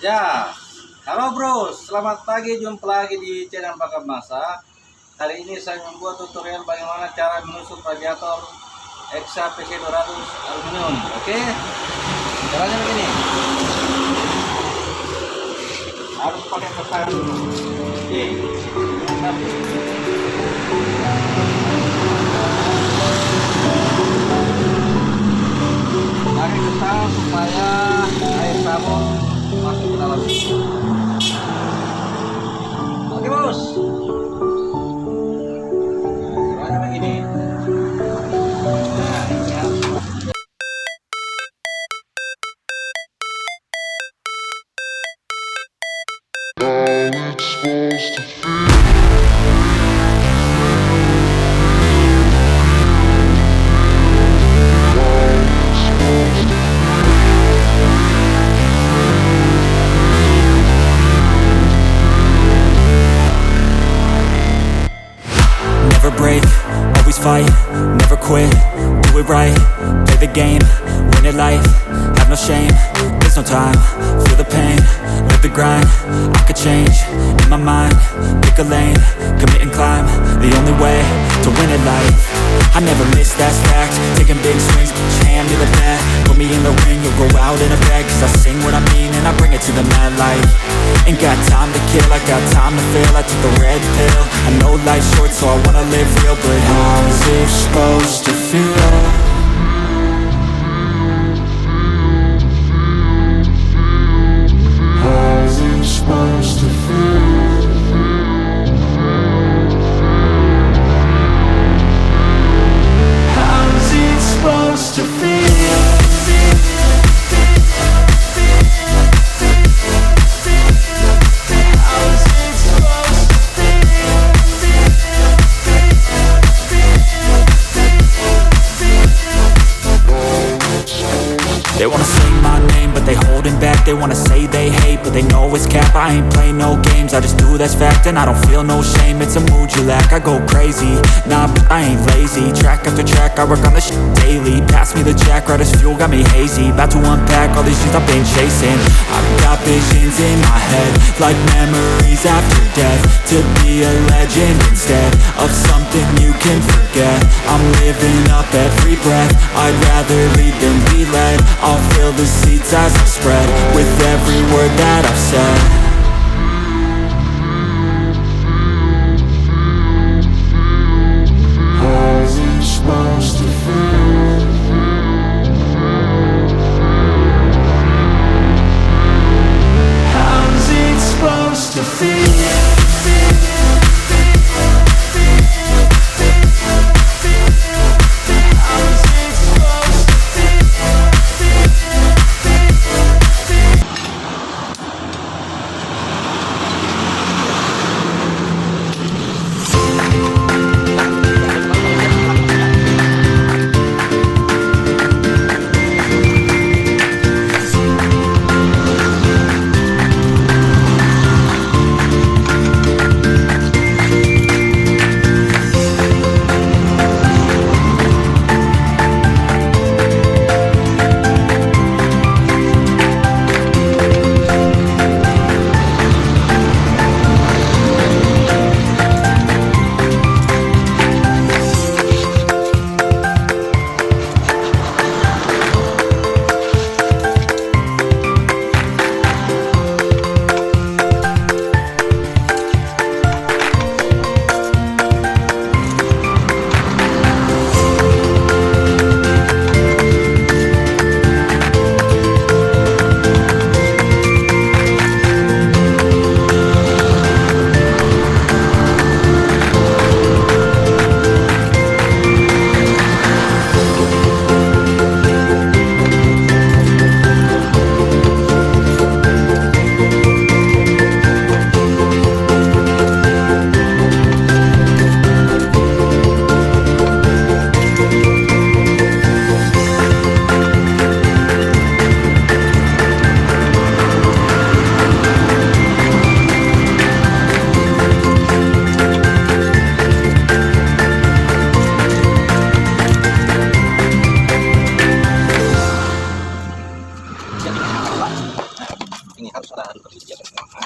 Ya, halo bro, selamat pagi, jumpa lagi di channel BAKAN MASA. Kali ini saya membuat tutorial bagaimana cara menusuk radiator exca PC 200 aluminium. Oke, caranya begini. Harus pakai ketan dulu. Oke, pakai ketan supaya air sabun masuk ke dalam. Oke bos, caranya begini. Nah, ini harus Never break, always fight, never quit, do it right, play the game, win it life, have no shame, there's no time, feel the pain, live the grind, I could change, in my mind, pick a lane, commit and climb, the only way to win it life, I never miss, that's fact, taking big swings, hand me the bat, put me in the ring, you'll go out in a bag, cause I sing what I mean and I bring it to the mad light, ain't got time to kill, I got time to feel, I took the red pill, I know life's short so I wanna live real, but how's it supposed to feel? How's it supposed to feel? How's it supposed to feel? They wanna say my name, but they holding back. They wanna say they hate, but they know it's cap. I ain't play no games, I just do that's fact. And I don't feel no shame, it's a mood you lack. I go crazy, nah, but I ain't lazy. Track after track, I work on this shit daily. Pass me the jack, right as fuel, got me hazy. About to unpack all these things I've been chasing. I've got visions in my head, like memories after death. To be a legend instead of something you can forget. I'm living up every breath, I'd rather lead than be led. I'll fill the seats as I spread with every word that I've said. How's it supposed to feel? How's it supposed to feel? tahan perlu dijaga sama.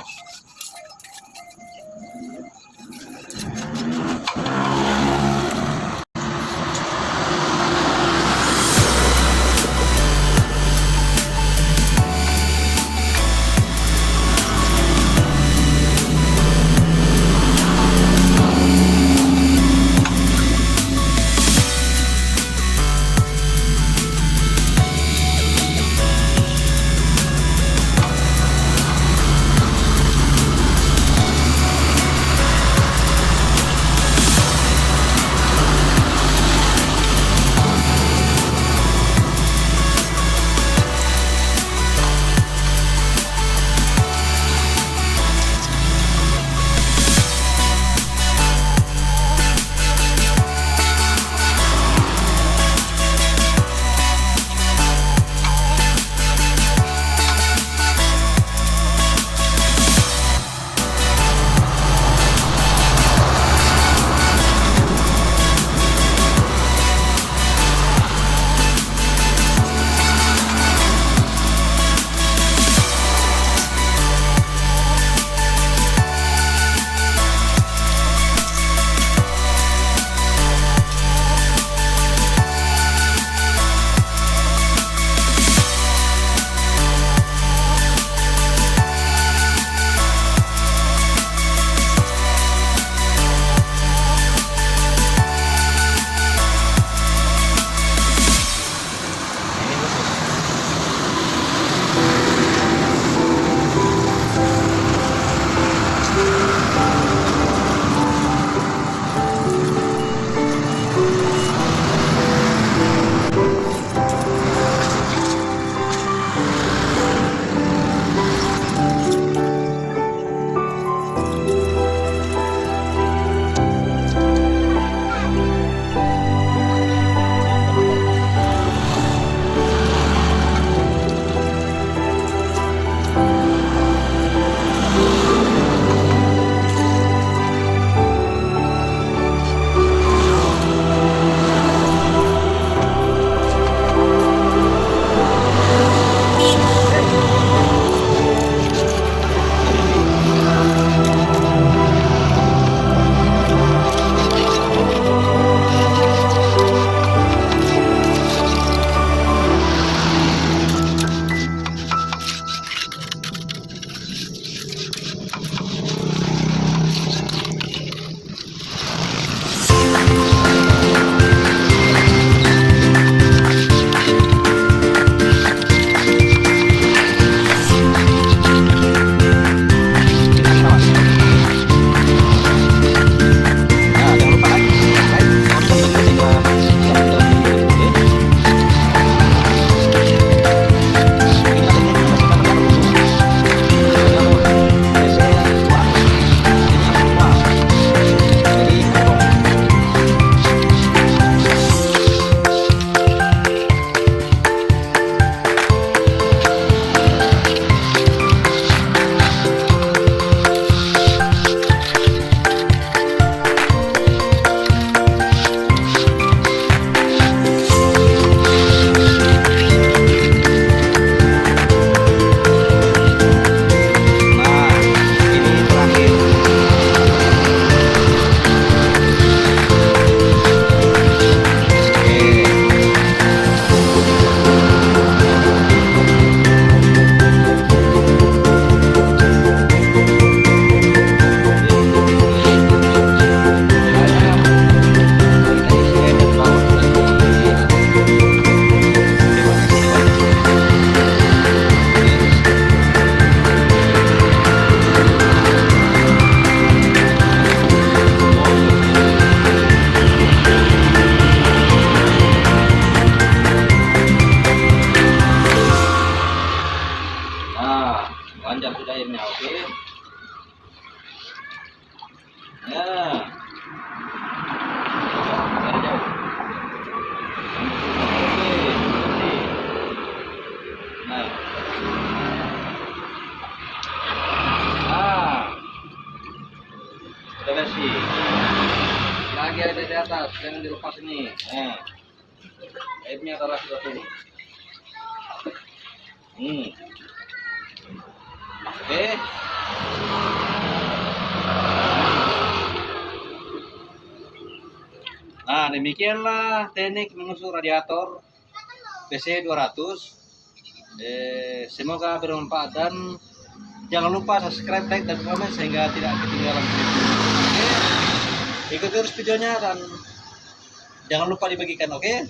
Lagi ada di atas, jangan dilepas ini. Airnya adalah sudah turun. Oke. Nah, demikianlah teknik menusuk radiator PC 200. Semoga bermanfaat dan jangan lupa subscribe, like, dan komen sehingga tidak ketinggalan video. Oke, ikuti terus videonya dan jangan lupa dibagikan. Oke.